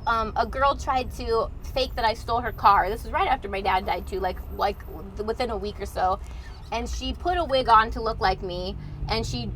a girl tried to fake that I stole her car. This was right after my dad died too, like within a week or so. And she put a wig on to look like me, and she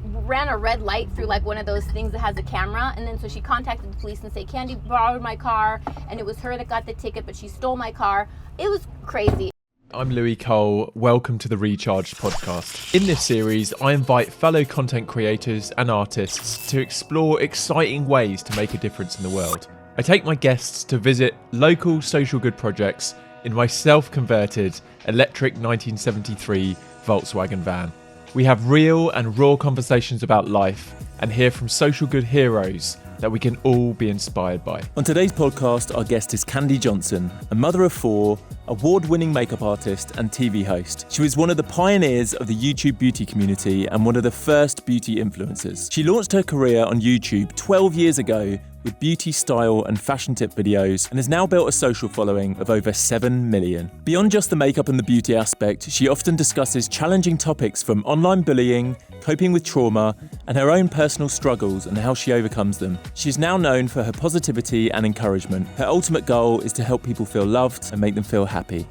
ran a red light through like one of those things that has a camera. And then so she contacted the police and said, Kandee borrowed my car, and it was her that got the ticket, but she stole my car. It was crazy. I'm Louis Cole. Welcome to the Recharged podcast. In this series, I invite fellow content creators and artists to explore exciting ways to make a difference in the world. I take my guests to visit local social good projects in my self-converted electric 1973 Volkswagen van. We have real and raw conversations about life and hear from social good heroes that we can all be inspired by. On today's podcast, our guest is Kandee Johnson, a mother of four, award-winning makeup artist and TV host. She was one of the pioneers of the YouTube beauty community and one of the first beauty influencers. She launched her career on YouTube 12 years ago with beauty, style and fashion tip videos, and has now built a social following of over 7 million. Beyond just the makeup and the beauty aspect, she often discusses challenging topics from online bullying, coping with trauma, and her own personal struggles and how she overcomes them. She's now known for her positivity and encouragement. Her ultimate goal is to help people feel loved and make them feel happy.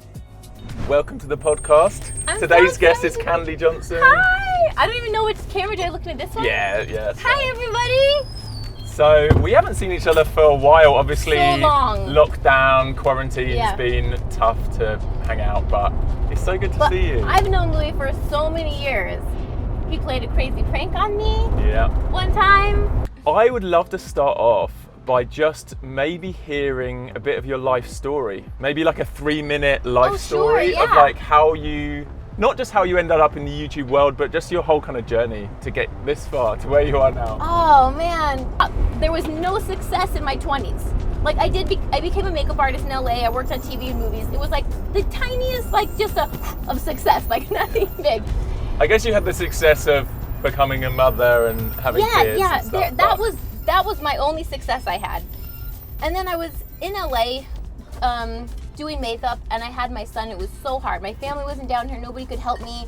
Welcome to the podcast. Today's guest is Kandee Johnson. Hi! I don't even know which camera. Do I look at this one? Yeah. Hi, everybody! So we haven't seen each other for a while. Obviously, so long. Lockdown, quarantine's been tough to hang out, but it's so good to see you. I've known Louis for so many years. He played a crazy prank on me. Yeah. One time. I would love to start off by just maybe hearing a bit of your life story. Maybe like a 3-minute life story of like how you, not just how you ended up in the YouTube world, but just your whole kind of journey to get this far to where you are now. Oh man, there was no success in my 20s. Like I became a makeup artist in LA. I worked on TV and movies. It was like the tiniest, like just of success, like nothing big. I guess you had the success of becoming a mother and having kids. Yeah, and stuff, that was my only success I had. And then I was in LA doing makeup, and I had my son. It was so hard. My family wasn't down here. Nobody could help me.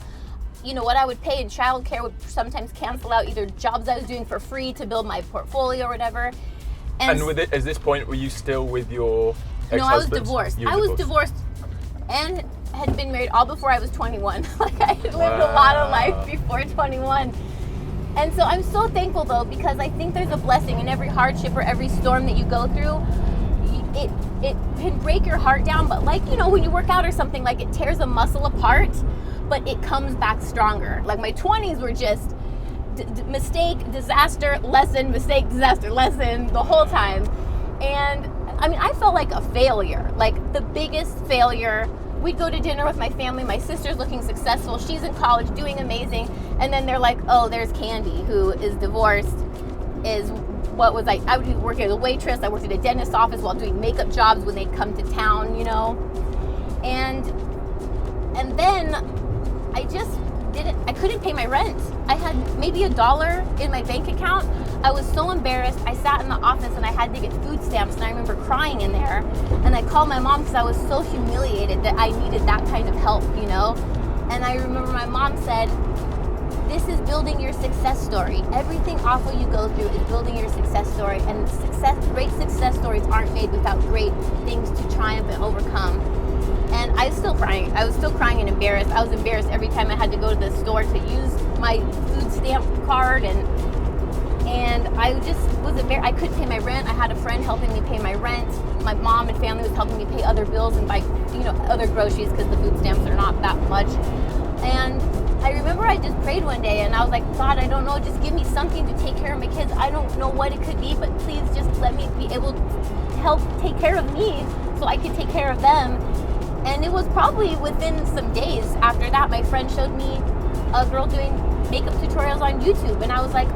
You know, what I would pay in childcare would sometimes cancel out either jobs I was doing for free to build my portfolio or whatever. And with it, at this point, were you still with your ex-husband? No, I was divorced. I was divorced and had been married all before I was 21. Like I had lived a lot of life before 21. And so I'm so thankful though, because I think there's a blessing in every hardship or every storm that you go through. It can break your heart down, but like, you know, when you work out or something, like it tears a muscle apart, but it comes back stronger. Like my 20s were just mistake, disaster, lesson, mistake, disaster, lesson the whole time. And I mean, I felt like a failure, like the biggest failure. We'd go to dinner with my family. My sister's looking successful. She's in college doing amazing. And then they're like, oh, there's Kandee, who is divorced, I would work as a waitress. I worked at a dentist's office while doing makeup jobs when they'd come to town, you know. And then I couldn't pay my rent. I had maybe $1 in my bank account. I was so embarrassed. I sat in the office and I had to get food stamps, and I remember crying in there. And I called my mom because I was so humiliated that I needed that kind of help, you know. And I remember my mom said, this is building your success story. Everything awful you go through is building your success story. And great success stories aren't made without great things to triumph and overcome. And I was still crying. I was still crying and embarrassed. I was embarrassed every time I had to go to the store to use my food stamp card, and I just was embarrassed. I couldn't pay my rent. I had a friend helping me pay my rent. My mom and family was helping me pay other bills and buy, you know, other groceries because the food stamps are not that much. And I remember I just prayed one day and I was like, God, I don't know, just give me something to take care of my kids. I don't know what it could be, but please just let me be able to help take care of me so I could take care of them. And it was probably within some days after that, my friend showed me a girl doing makeup tutorials on YouTube. And I was like,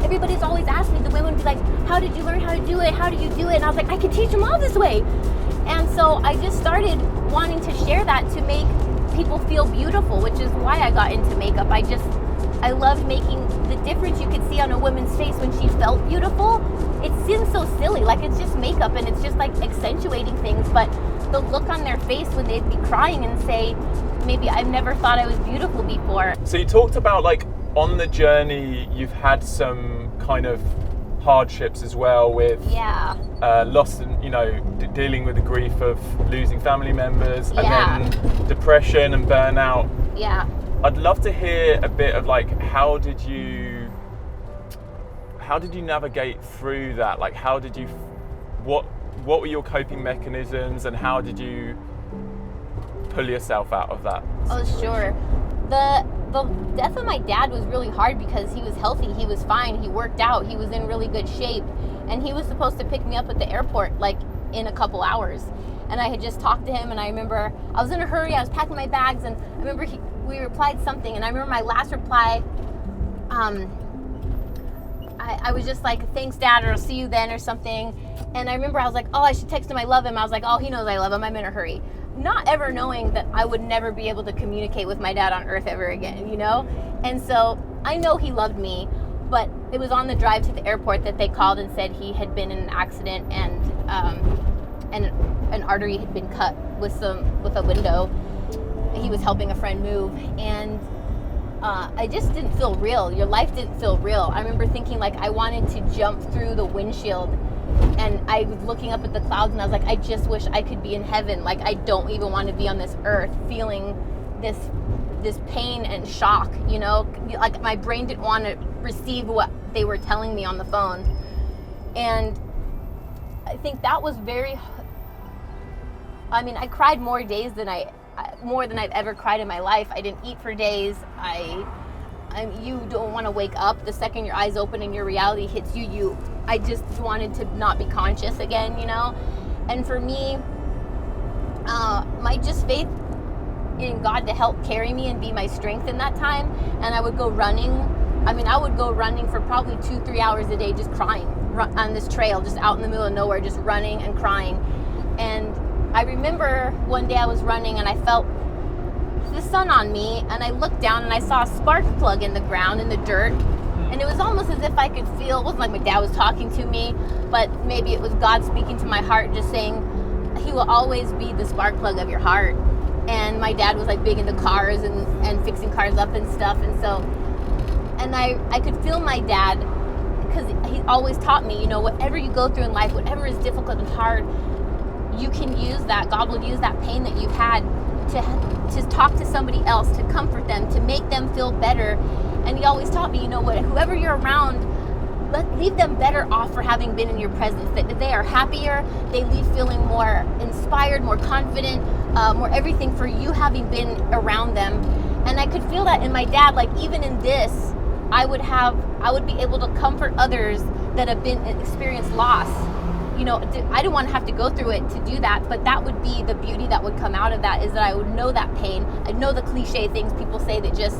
everybody's always asking me, the women would be like, how did you learn how to do it? How do you do it? And I was like, I can teach them all this way. And so I just started wanting to share that to make people feel beautiful, which is why I got into makeup. I loved making the difference you could see on a woman's face when she felt beautiful. It seems so silly, like it's just makeup and it's just like accentuating things, but the look on their face when they'd be crying and say, maybe I've never thought I was beautiful before. So you talked about like on the journey, you've had some kind of hardships as well with loss and, you know, dealing with the grief of losing family members and then depression and burnout. Yeah. I'd love to hear a bit of like, how did you navigate through that? Like, what were your coping mechanisms, and how did you pull yourself out of that situation? Oh, sure. The death of my dad was really hard because he was healthy, he was fine, he worked out, he was in really good shape, and he was supposed to pick me up at the airport like in a couple hours. And I had just talked to him, and I remember I was in a hurry, I was packing my bags, and I remember we replied something, and I remember my last reply, I was just like, thanks Dad, or I'll see you then, or something. And I remember I was like, oh, I should text him I love him. I was like, oh, he knows I love him, I'm in a hurry. Not ever knowing that I would never be able to communicate with my dad on earth ever again, you know? And so I know he loved me, but it was on the drive to the airport that they called and said he had been in an accident, and an artery had been cut with a window. He was helping a friend move, and I just didn't feel real. Your life didn't feel real. I remember thinking like I wanted to jump through the windshield, and I was looking up at the clouds, and I was like, I just wish I could be in heaven. Like, I don't even want to be on this earth feeling this pain and shock, you know? Like, my brain didn't want to receive what they were telling me on the phone. And I think that was I cried more than I've ever cried in my life. I didn't eat for days. You don't want to wake up the second your eyes open and your reality hits you. I just wanted to not be conscious again, you know? And for me, my just faith in God to help carry me and be my strength in that time. And I would go running. I would go running for probably 2-3 hours a day, just crying on this trail, just out in the middle of nowhere, just running and crying. And I remember one day I was running and I felt the sun on me, and I looked down and I saw a spark plug in the ground, in the dirt, and it was almost as if I could feel, it wasn't like my dad was talking to me, but maybe it was God speaking to my heart, just saying he will always be the spark plug of your heart. And my dad was like big into cars and fixing cars up and stuff, and so, and I could feel my dad, because he always taught me, you know, whatever you go through in life, whatever is difficult and hard, you can use that. God will use that pain that you've had to talk to somebody else, to comfort them, to make them feel better. And he always taught me, you know what, whoever you're around, leave them better off for having been in your presence. That they are happier, they leave feeling more inspired, more confident, more everything for you having been around them. And I could feel that in my dad. Like, even in this, I would be able to comfort others that have experienced loss. You know, I didn't want to have to go through it to do that, but that would be the beauty that would come out of that, is that I would know that pain. I'd know the cliche things people say that just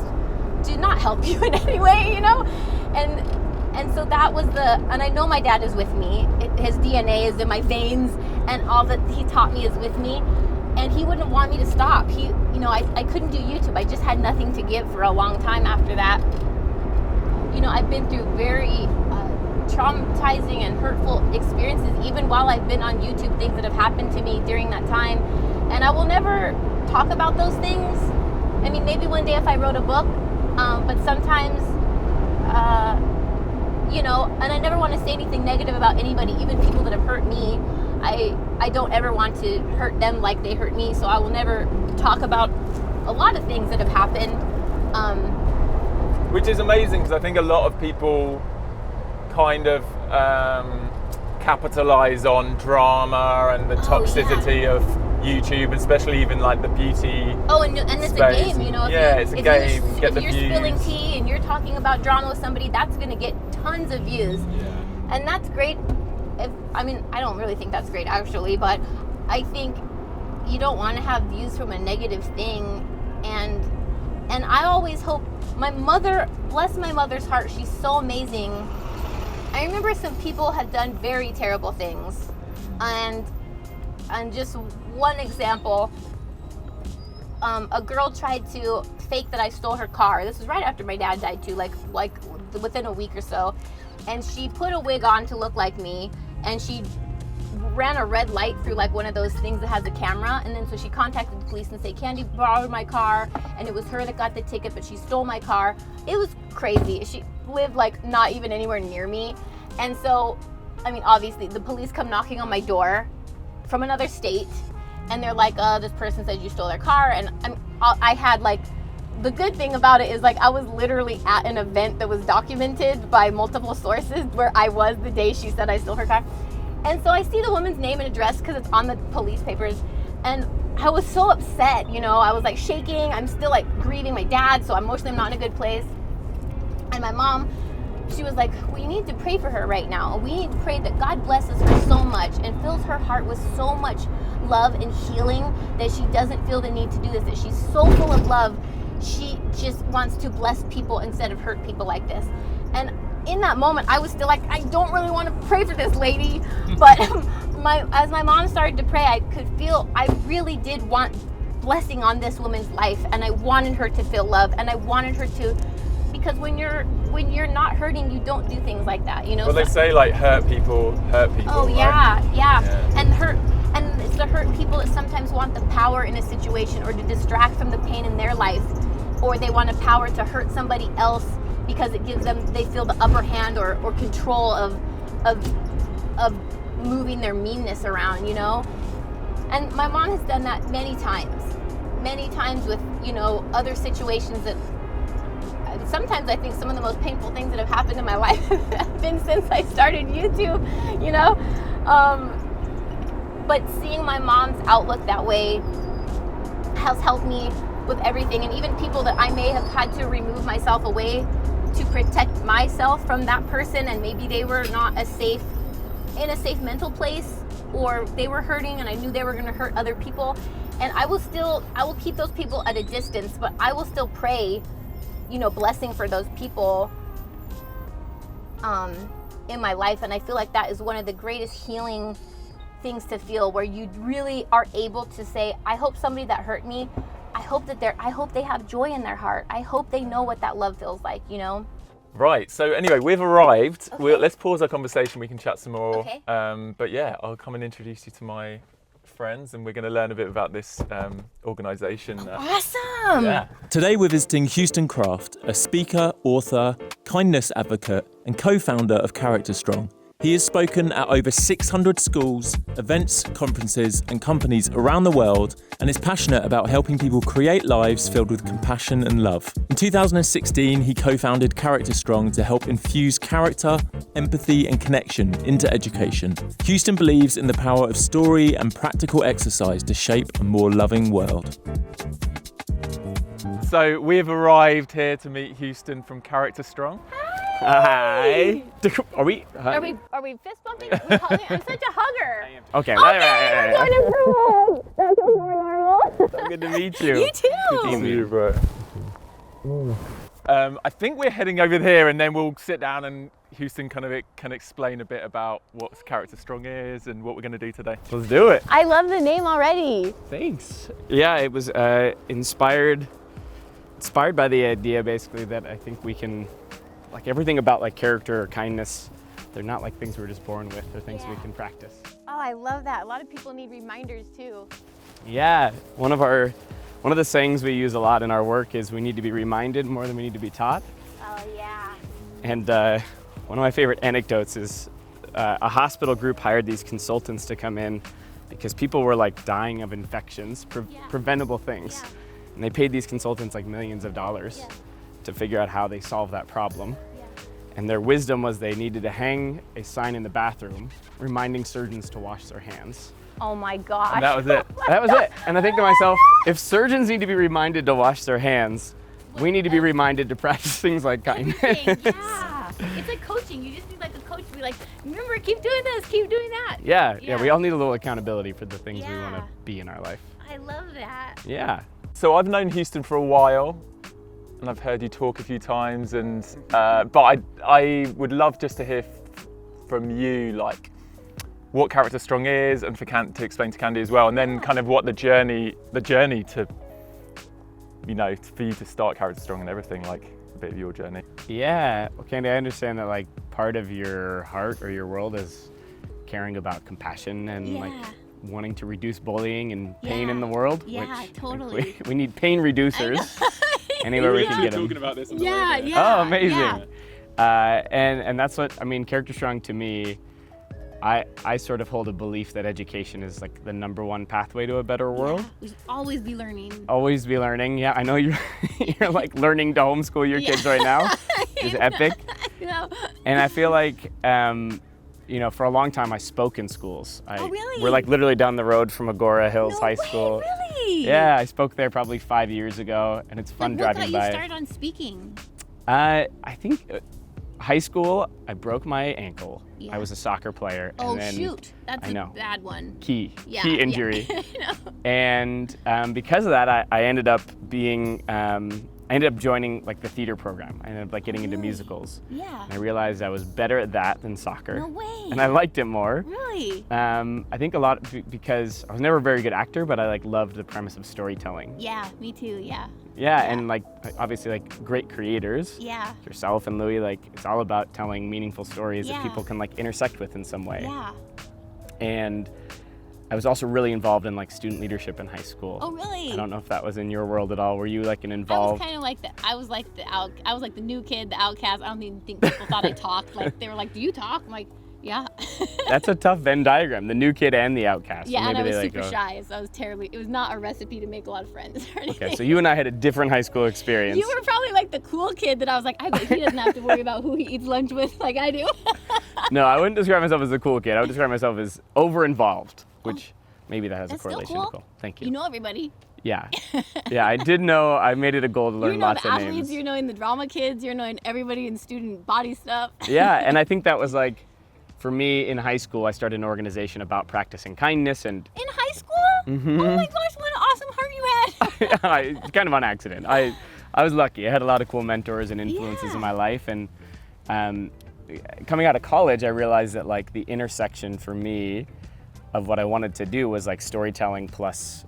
do not help you in any way, you know? And so that was and I know my dad is with me. His DNA is in my veins, and all that he taught me is with me. And he wouldn't want me to stop. I couldn't do YouTube. I just had nothing to give for a long time after that. You know, I've been through very traumatizing and hurtful experiences, even while I've been on YouTube, things that have happened to me during that time. And I will never talk about those things. I mean, maybe one day if I wrote a book, but sometimes, you know, and I never want to say anything negative about anybody, even people that have hurt me. I don't ever want to hurt them like they hurt me, so I will never talk about a lot of things that have happened. Which is amazing, because I think a lot of people kind of capitalize on drama and the toxicity of YouTube, especially even like the beauty. Oh, and it's space. A game, you know. It's a game. If you're spilling tea and you're talking about drama with somebody, that's going to get tons of views. Yeah. And that's great. I don't really think that's great actually, but I think you don't want to have views from a negative thing. And I always hope, my mother, bless my mother's heart, she's so amazing. I remember some people had done very terrible things, and just one example, a girl tried to fake that I stole her car. This was right after my dad died too, like within a week or so, and she put a wig on to look like me, and she ran a red light through like one of those things that has a camera, and then so she contacted the police and said Kandee borrowed my car, and it was her that got the ticket, but she stole my car. It was crazy. She lived like not even anywhere near me, And so, I mean, obviously, the police come knocking on my door from another state, and they're like, this person says you stole their car. And I had like, the good thing about it is like I was literally at an event that was documented by multiple sources where I was the day she said I stole her car. And so I see the woman's name and address because it's on the police papers. And I was so upset, you know, I was like shaking. I'm still like grieving my dad, so emotionally I'm not in a good place. And my mom, she was like, we need to pray for her right now. We need to pray that God blesses her so much and fills her heart with so much love and healing that she doesn't feel the need to do this, that she's so full of love. She just wants to bless people instead of hurt people like this. And in that moment, I was still like, I don't really want to pray for this lady. But as my mom started to pray, I could feel, I really did want blessing on this woman's life. And I wanted her to feel love. And I wanted her to, because when you're not hurting, you don't do things like that, you know? Well, they say like hurt people. Oh, right? yeah. And it's the hurt people that sometimes want the power in a situation or to distract from the pain in their life, or they want a power to hurt somebody else because it gives them, they feel the upper hand or control of moving their meanness around, you know? And my mom has done that many times with, you know, other situations that sometimes I think some of the most painful things that have happened in my life have been since I started YouTube, you know? But seeing my mom's outlook that way has helped me with everything. And even people that I may have had to remove myself away to protect myself from that person, and maybe they were not in a safe mental place, or they were hurting and I knew they were going to hurt other people. And I will keep those people at a distance, but I will still pray, you know, blessing for those people in my life. And I feel like that is one of the greatest healing things to feel, where you really are able to say, I hope somebody that hurt me, I hope they have joy in their heart. I hope they know what that love feels like, you know? Right, so anyway, we've arrived. Okay. Let's pause our conversation, we can chat some more. Okay. But yeah, I'll come and introduce you to my friends, and we're going to learn a bit about this organisation. Awesome! Yeah. Today we're visiting Houston Kraft, a speaker, author, kindness advocate, and co-founder of Character Strong. He has spoken at over 600 schools, events, conferences, and companies around the world, and is passionate about helping people create lives filled with compassion and love. In 2016, he co-founded Character Strong to help infuse character, empathy, and connection into education. Houston believes in the power of story and practical exercise to shape a more loving world. So we've arrived here to meet Houston from Character Strong. Hi. Are we fist bumping? I'm such a hugger. Okay. That's more normal. So good to meet you. You too. Good to meet you, bro. I think we're heading over here, and then we'll sit down and Houston can explain a bit about what Character Strong is and what we're going to do today. Let's do it. I love the name already. Thanks. Yeah, it was inspired by the idea basically that I think we can, like everything about like character or kindness, they're not like things we're just born with, they're things we can practice. Oh, I love that. A lot of people need reminders too. Yeah, one of the sayings we use a lot in our work is we need to be reminded more than we need to be taught. Oh yeah. And one of my favorite anecdotes is a hospital group hired these consultants to come in because people were like dying of infections, preventable things. Yeah. And they paid these consultants like millions of dollars to figure out how they solve that problem. And their wisdom was they needed to hang a sign in the bathroom reminding surgeons to wash their hands. Oh my gosh. And that was it. That was it. And I think to myself, if surgeons need to be reminded to wash their hands, we need to be reminded to practice things like kindness. Yeah. It's like coaching. You just need like a coach to be like, remember, keep doing this, keep doing that. Yeah, we all need a little accountability for the things we want to be in our life. I love that. Yeah. So I've known Houston for a while, and I've heard you talk a few times, and but I would love just to hear from you, like what Character Strong is, and to explain to Kandee as well, and then kind of what the journey to, you know, for you to start Character Strong and everything, like a bit of your journey. Yeah, well, Kandee, I understand that like part of your heart or your world is caring about compassion and like wanting to reduce bullying and pain in the world. Yeah, which totally. We need pain reducers anywhere we can get them. Talking about this on the Yeah, way there. yeah. Oh, amazing. Yeah. And that's what, I mean, Character Strong to me, I sort of hold a belief that education is like the #1 pathway to a better world. Yeah, we should always be learning. Always be learning. Yeah, I know you're like learning to homeschool your kids right now. It's epic. And I feel like, for a long time I spoke in schools. Oh, really? We're like literally down the road from Agora Hills High School. Really? Yeah, I spoke there probably 5 years ago, and it's fun driving by. What got you started on speaking? I think high school, I broke my ankle. Yeah. I was a soccer player. Oh, and then, shoot. That's a bad one. Key Yeah, injury. Yeah. And because of that, I ended up being, I ended up joining like the theater program. I ended up like getting into musicals. Yeah. And I realized I was better at that than soccer. No way. And I liked it more. Really? I think a lot because I was never a very good actor, but I like loved the premise of storytelling. Yeah, me too, yeah. Yeah, and like obviously like great creators. Yeah. Yourself and Louis, like it's all about telling meaningful stories that people can like intersect with in some way. Yeah. And I was also really involved in like student leadership in high school. Oh, really? I don't know if that was in your world at all. Were you like an involved? I was like the new kid, the outcast. I don't even think people thought I talked. Like they were like, "Do you talk?" I'm like, "Yeah." That's a tough Venn diagram, the new kid and the outcast. Yeah, so and I was they, super shy, so I was terribly. It was not a recipe to make a lot of friends or anything. Okay, so you and I had a different high school experience. You were probably like the cool kid that I was like, I bet he doesn't have to worry about who he eats lunch with like I do. No, I wouldn't describe myself as a cool kid. I would describe myself as over-involved, which maybe that has a correlation. Still cool. Thank you. You know everybody. Yeah. Yeah, I did know. I made it a goal to learn lots the of athletes, names. you're knowing the drama kids, you're knowing everybody in student body stuff. Yeah, and I think that was like, for me in high school, I started an organization about practicing kindness and. In high school? Mm-hmm. Oh my gosh, what an awesome heart you had. It's kind of on accident. I was lucky. I had a lot of cool mentors and influences in my life, and coming out of college, I realized that like the intersection for me of what I wanted to do was like storytelling plus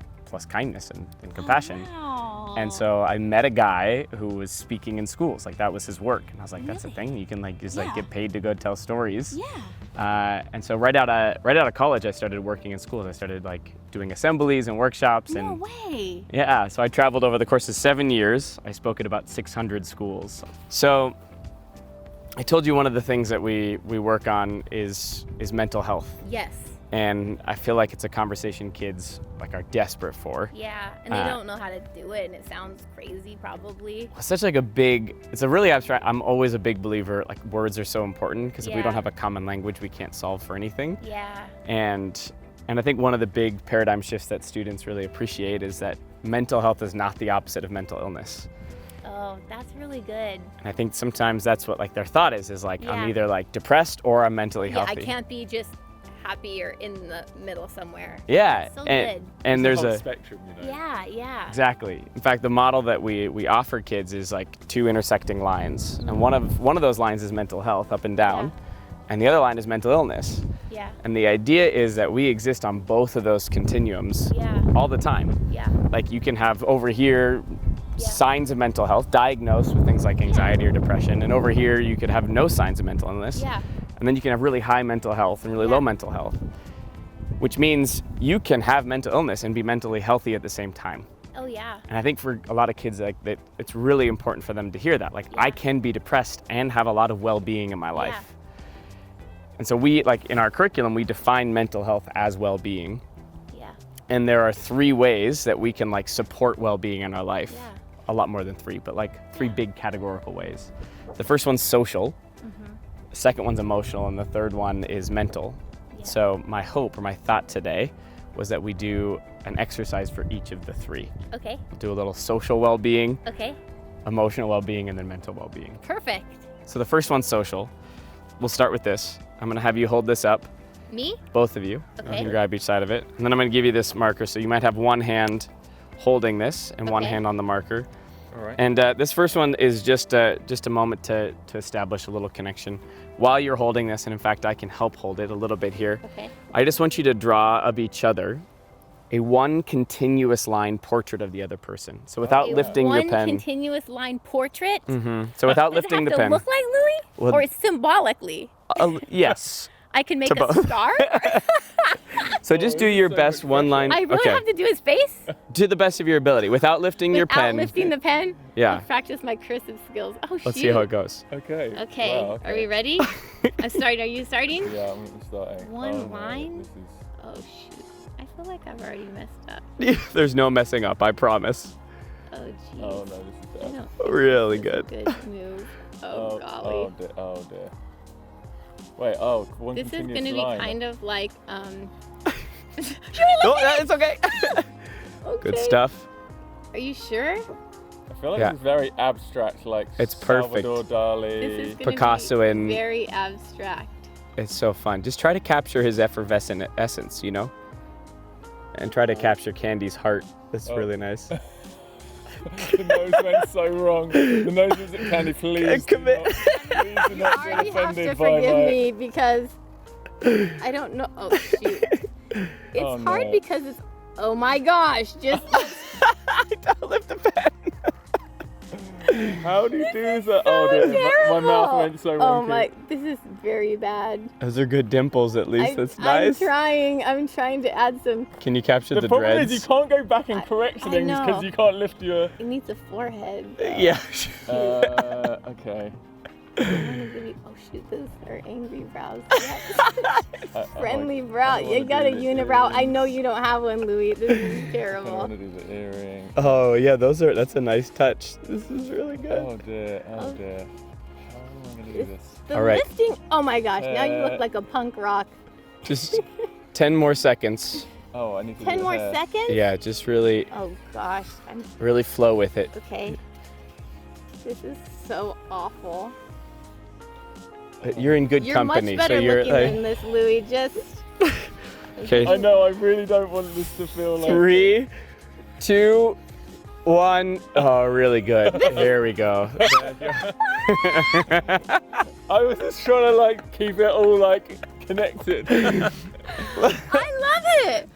kindness and compassion. Oh, wow. And so I met a guy who was speaking in schools. Like that was his work, and I was like, that's the thing. You can like just like get paid to go tell stories. Yeah. And so right out of college, I started working in schools. I started like doing assemblies and workshops. No and way. Yeah, so I traveled over the course of 7 years. I spoke at about 600 schools. So I told you one of the things that we work on is mental health. Yes. And I feel like it's a conversation kids like are desperate for. Yeah, and they don't know how to do it, and it sounds crazy probably. It's such like it's a really abstract, I'm always a big believer, like words are so important because if we don't have a common language, we can't solve for anything. Yeah. And I think one of the big paradigm shifts that students really appreciate is that mental health is not the opposite of mental illness. Oh, that's really good. And I think sometimes that's what like their thought is like I'm either like depressed or I'm mentally healthy. I can't be just happy or in the middle somewhere. Yeah, that's so good. And there's a spectrum, you know. Yeah. Exactly. In fact, the model that we offer kids is like two intersecting lines, and one of those lines is mental health, up and down, and the other line is mental illness. Yeah. And the idea is that we exist on both of those continuums all the time. Yeah. Like you can have over here signs of mental health, diagnosed with things like anxiety or depression, and over here you could have no signs of mental illness. Yeah. And then you can have really high mental health and really low mental health, which means you can have mental illness and be mentally healthy at the same time. Oh yeah. And I think for a lot of kids, like that, it's really important for them to hear that. Like I can be depressed and have a lot of well-being in my life. Yeah. And so we, like in our curriculum, we define mental health as well-being. Yeah. And there are 3 ways that we can like support well-being in our life. Yeah. A lot more than 3, but like 3 big categorical ways. The first one's social. The second one's emotional, and the third one is mental. Yeah. So my hope or my thought today was that we do an exercise for each of the 3. Okay. We'll do a little social well-being, Okay. emotional well-being, and then mental well-being. Perfect. So the first one's social. We'll start with this. I'm gonna have you hold this up, Me? both of you. Okay. I'm gonna grab each side of it. And then I'm gonna give you this marker, so you might have one hand holding this and one hand on the marker. All right. And this first one is just a moment to establish a little connection. While you're holding this, and in fact I can help hold it a little bit here, Okay. I just want you to draw of each other a one continuous line portrait of the other person. So without lifting your One pen. continuous line portrait? So without Does it lifting have the to pen. look like Louis? Well- or symbolically? Yes. I can make To a both. star? So just do your best one line. I really have to do his face? To the best of your ability, without lifting your Without pen. lifting the pen? Yeah. I'll practice my cursive skills. Oh, shoot. Let's see how it goes. Okay. Okay. Wow, okay. Are we ready? I'm starting. Are you starting? Yeah, I'm starting. One line? This is... Oh, shoot. I feel like I've already messed up. There's no messing up, I promise. Oh, jeez. Oh no, this is I bad. don't think Really this is a good. good move. Oh, golly. Oh dear. Oh dear. Wait. Oh, one This is continuous going to be line. kind of like, Oh, it's okay. okay. Good stuff. Are you sure? I feel like Yeah. it's very abstract, like It's perfect. Salvador This Dali. is going Picasso to be and- very abstract. It's so fun. Just try to capture his effervescent essence, you know? And try to capture Kandee's heart. That's Oh. really nice. The nose went so wrong. The nose was at Kandee. Please do Commit. not, please do You not get already have to offended by forgive my... me because I don't know. Oh, shoot. It's Oh, hard no. because it's, oh my gosh, just, Don't lift the pen. How do you do this? Oh dear, my mouth terrible. went so oh wonky. my, this is very bad. Those are good dimples, at least. That's nice. I'm trying to add some, Can you capture The the problem dreads? is you can't go back and correct I things know. because you can't lift your... it needs a forehead. Yeah. Okay. Oh shoot, those are angry brows. Friendly I brow. don't You wanna got do a this unibrow. I earrings. know you don't have one, Louis. This is I don't terrible. want to do the earring. Oh, yeah, that's a nice touch. This is really good. Oh dear, Oh. oh dear. How am I going to do this? The All right. lifting. Oh my gosh, now you look like a punk rock. Just 10 more seconds. Oh, I need to 10 do more the hair. seconds? Yeah, just really, Oh gosh, I'm really flow with it. okay. This is so awful. You're in good You're company, much better so you're looking than this, Louis. Just okay. I know, I really don't want this to feel like... 3, 2, 1. Oh, really good. There we go. I was just trying to like keep it all like connected. I love it.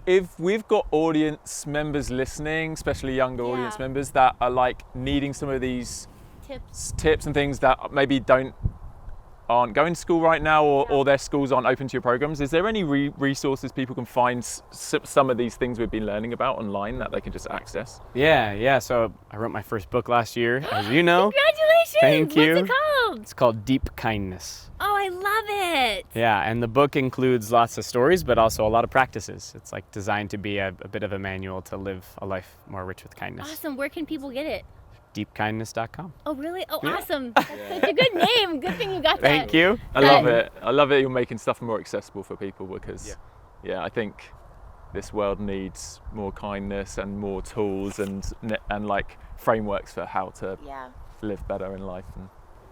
If we've got audience members listening, especially younger audience Yeah. members that are like needing some of these Tips. tips and things that maybe aren't going to school right now, or their schools aren't open to your programs, is there any resources people can find some of these things we've been learning about online that they can just access? Yeah. So I wrote my first book last year, as you know. Congratulations. Thank you. What's it called? It's called Deep Kindness. Oh, I love it. Yeah, and the book includes lots of stories, but also a lot of practices. It's like designed to be a bit of a manual to live a life more rich with kindness. Awesome. Where can people get it? Deepkindness.com. Oh, really? Oh, awesome. That's such a good name. Good thing you got that. Thank you. I love it. I love it. You're making stuff more accessible for people because, I think this world needs more kindness and more tools and like frameworks for how to Yeah. live better in life. And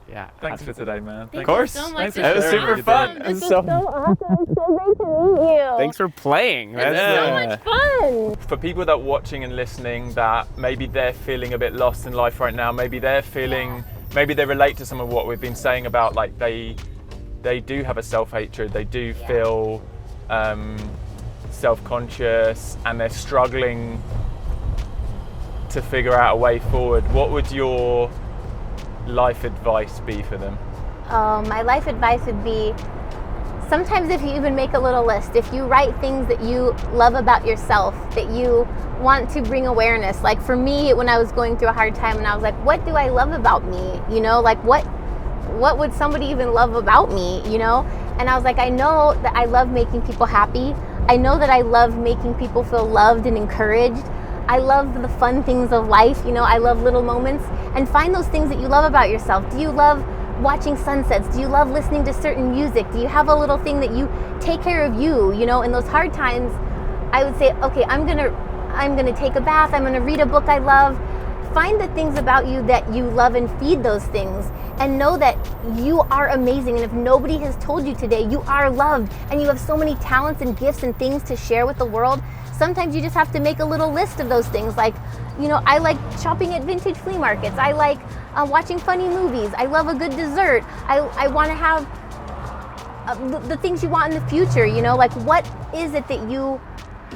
Yeah. thanks for today, man. Thank Of course. you so much. Thanks for That was sharing super what you fun. did. It This was was so- so awesome. It's so great to meet you. Thanks for playing. It's so much fun. For people that are watching and listening that maybe they're feeling a bit lost in life right now, maybe they're feeling, maybe they relate to some of what we've been saying about, like they do have a self-hatred, they do feel self-conscious, and they're struggling to figure out a way forward. What would your life advice be for them? My life advice would be, sometimes if you even make a little list, if you write things that you love about yourself, that you want to bring awareness. Like for me, when I was going through a hard time and I was like, what do I love about me? You know, like what would somebody even love about me, you know? And I was like, I know that I love making people happy. I know that I love making people feel loved and encouraged. I love the fun things of life, you know, I love little moments. And find those things that you love about yourself. Do you love watching sunsets? Do you love listening to certain music? Do you have a little thing that you take care of you know, in those hard times? I would say, okay, I'm gonna take a bath, I'm gonna read a book I love. Find the things about you that you love and feed those things, and know that you are amazing. And if nobody has told you today, you are loved, and you have so many talents and gifts and things to share with the world. Sometimes you just have to make a little list of those things. Like, you know, I like shopping at vintage flea markets. I like watching funny movies. I love a good dessert. I want to have the things you want in the future, you know, like what is it that you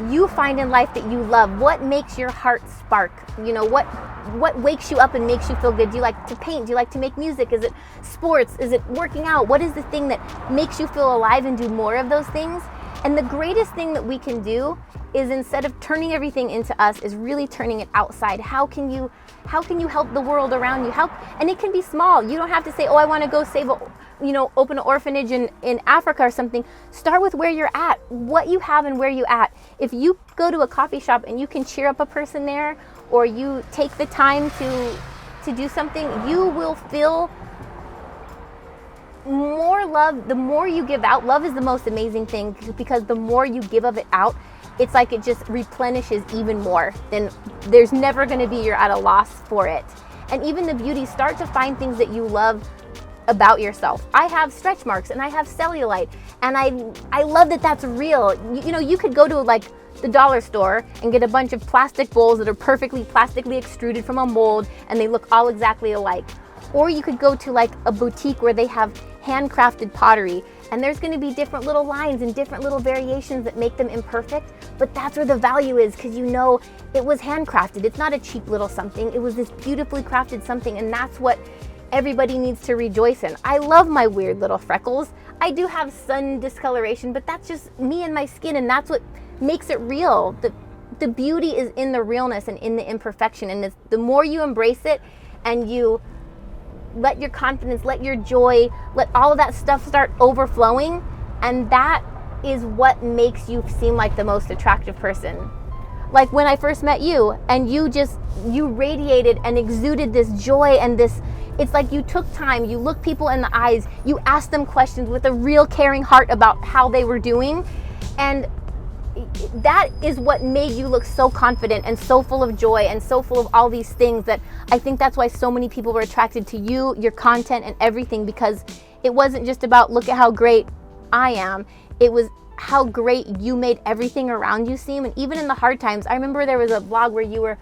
you find in life that you love. What makes your heart spark? You know, what wakes you up and makes you feel good? Do you like to paint? Do you like to make music? Is it sports? Is it working out? What is the thing that makes you feel alive and do more of those things? And the greatest thing that we can do is, instead of turning everything into us, is really turning it outside. How can you help the world around you? And it can be small. You don't have to say, oh, I want to go open an orphanage in Africa or something. Start with where you're at, what you have and where you at. If you go to a coffee shop and you can cheer up a person there, or you take the time to do something, you will feel more love. The more you give out, love is the most amazing thing, because the more you give of it out, it's like it just replenishes even more. Then there's never going to be, you're at a loss for it. And even the beauty, start to find things that you love about yourself. I have stretch marks and I have cellulite, and I love that that's real. You know, you could go to like the dollar store and get a bunch of plastic bowls that are perfectly plastically extruded from a mold and they look all exactly alike. Or you could go to like a boutique where they have handcrafted pottery, and there's going to be different little lines and different little variations that make them imperfect, but that's where the value is, because you know it was handcrafted. It's not a cheap little something. It was this beautifully crafted something, and that's what everybody needs to rejoice in. I love my weird little freckles. I do have sun discoloration, but that's just me and my skin, and that's what makes it real. The beauty is in the realness and in the imperfection, and the more you embrace it and you let your confidence, let your joy, let all of that stuff start overflowing, and that is what makes you seem like the most attractive person. Like when I first met you, and you radiated and exuded this joy and this, it's like you took time, you looked people in the eyes, you asked them questions with a real caring heart about how they were doing, and that is what made you look so confident and so full of joy and so full of all these things, that I think that's why so many people were attracted to you, your content and everything, because it wasn't just about look at how great I am. It was how great you made everything around you seem. And even in the hard times, I remember there was a vlog where you were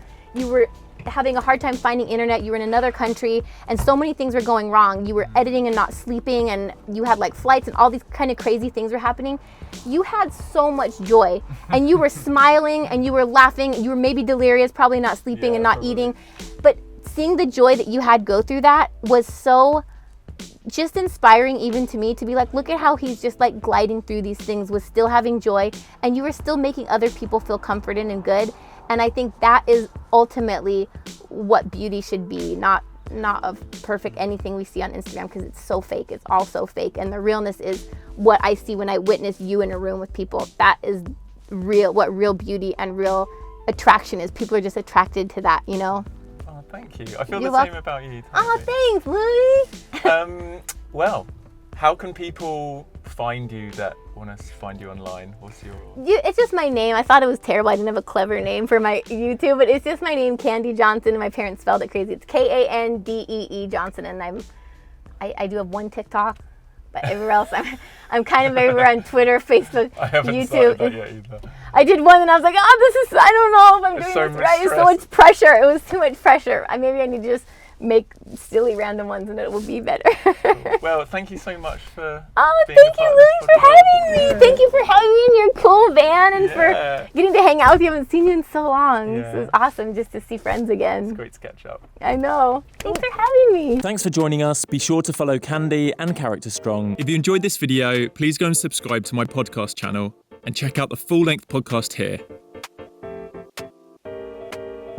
having a hard time finding internet. You were in another country and so many things were going wrong. You were editing and not sleeping, and you had like flights and all these kind of crazy things were happening. You had so much joy, and you were smiling and you were laughing. You were maybe delirious, probably not sleeping and not eating, but seeing the joy that you had go through that was so just inspiring, even to me, to be like, look at how he's just like gliding through these things with still having joy, and you were still making other people feel comforted and good. And I think that is ultimately what beauty should be, not of perfect anything we see on Instagram, because it's so fake. It's all so fake. And the realness is what I see when I witness you in a room with people. That is real, what real beauty and real attraction is. People are just attracted to that, you know? Oh, thank you. I feel the same about you. Oh, thanks, Louis. Well, how can people find you that want to find you online? What's your... It's just my name. I thought it was terrible. I didn't have a clever name for my YouTube, but it's just my name, Kandee Johnson, and my parents spelled it crazy. It's Kandee Johnson, and I do have one TikTok, but everywhere else I'm kind of everywhere on Twitter, Facebook, I haven't YouTube. started that yet either. I did one and I was like, I don't know if I'm doing so this right. It's so much pressure. It was too much pressure. Maybe I need to just make silly random ones and it will be better. Well, thank you so much for thank you, Louis, for having me. Yeah. Thank you for having me in your cool van and for getting to hang out with you. I haven't seen you in so long. Yeah. This is awesome just to see friends again. It's great to catch up. I know. Thanks for having me. Thanks for joining us. Be sure to follow Kandee and Character Strong. If you enjoyed this video, please go and subscribe to my podcast channel and check out the full-length podcast here.